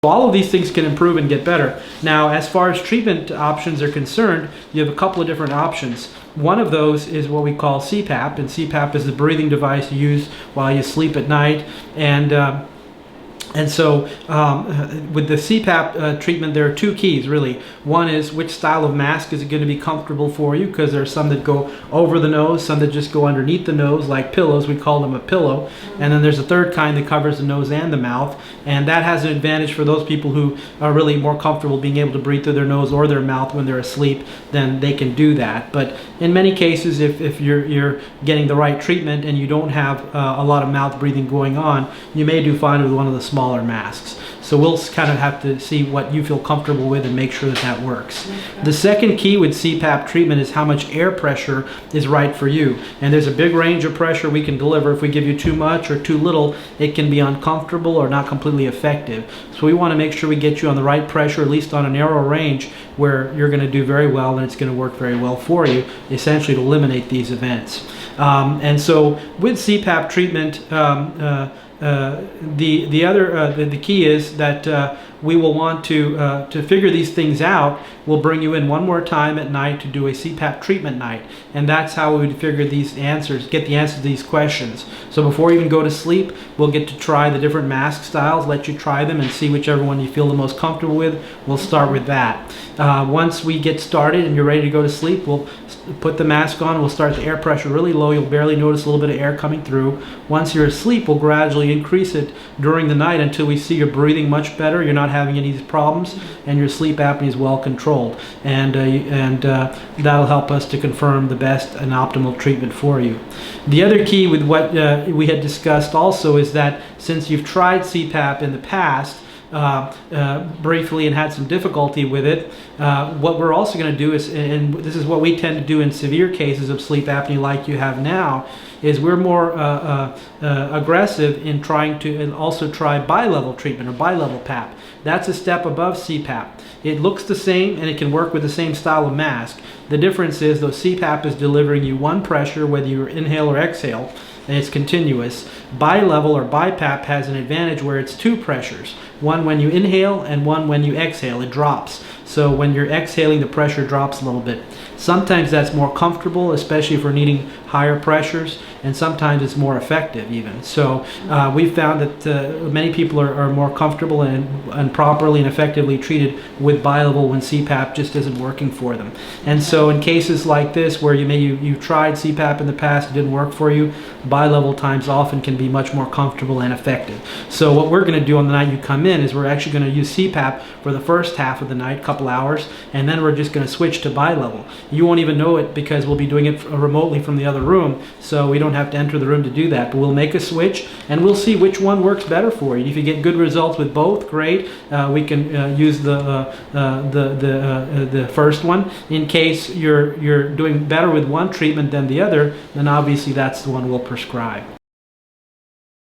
All of these things can improve and get better. Now, as far as treatment options are concerned, you have a couple of different options. One of those is what we call CPAP, and CPAP is the breathing device you use while you sleep at night. And so with the CPAP treatment, there are two keys, really. One is which style of mask is it going to be comfortable for you, because there are some that go over the nose, some that just go underneath the nose, like pillows. We call them a pillow. And then there's a third kind that covers the nose and the mouth. And that has an advantage for those people who are really more comfortable being able to breathe through their nose or their mouth when they're asleep. Then they can do that. But in many cases, if you're getting the right treatment and you don't have a lot of mouth breathing going on, you may do fine with one of the smaller masks. So we'll kind of have to see what you feel comfortable with and make sure that that works. Okay. The second key with CPAP treatment is how much air pressure is right for you. And there's a big range of pressure we can deliver. If we give you too much or too little, it can be uncomfortable or not completely effective. So we want to make sure we get you on the right pressure, at least on a narrow range, where you're going to do very well and it's going to work very well for you, essentially to eliminate these events. And so with CPAP treatment, the key is that we will want to figure these things out. We'll bring you in one more time at night to do a CPAP treatment night, and that's how we would figure these answers, get the answers to these questions. So before you even go to sleep, we'll get to try the different mask styles, let you try them and see whichever one you feel the most comfortable with. We'll start with that. Once we get started and you're ready to go to sleep, we'll put the mask on. We'll start the air pressure really low. You'll barely notice a little bit of air coming through. Once you're asleep, we'll gradually increase it during the night until we see you're breathing much better, you're not having any of these problems, and your sleep apnea is well controlled. And that'll help us to confirm the best and optimal treatment for you. The other key with what we had discussed also is that since you've tried CPAP in the past, briefly and had some difficulty with it, what we're also going to do is, and this is what we tend to do in severe cases of sleep apnea like you have now, is we're more aggressive in trying to also try bi-level treatment or bi-level PAP. That's a step above CPAP. It looks the same and it can work with the same style of mask. The difference is though CPAP is delivering you one pressure whether you inhale or exhale, and it's continuous. Bi-level or BiPAP has an advantage where it's two pressures. One when you inhale and one when you exhale. It drops. So when you're exhaling, the pressure drops a little bit. Sometimes that's more comfortable, especially if we're needing higher pressures, and sometimes it's more effective even. So we've found that many people are more comfortable and properly and effectively treated with bi-level when CPAP just isn't working for them. And so in cases like this where you've tried CPAP in the past, it didn't work for you, bi-level times often can be much more comfortable and effective. So what we're going to do on the night you come in is we're actually going to use CPAP for the first half of the night, couple hours, and then we're just going to switch to bi-level. You won't even know it because we'll be doing it remotely from the other room, so we don't have to enter the room to do that. But we'll make a switch and we'll see which one works better for you. If you get good results with both, great. We can use the first one. In case you're doing better with one treatment than the other, then obviously that's the one we'll prescribe.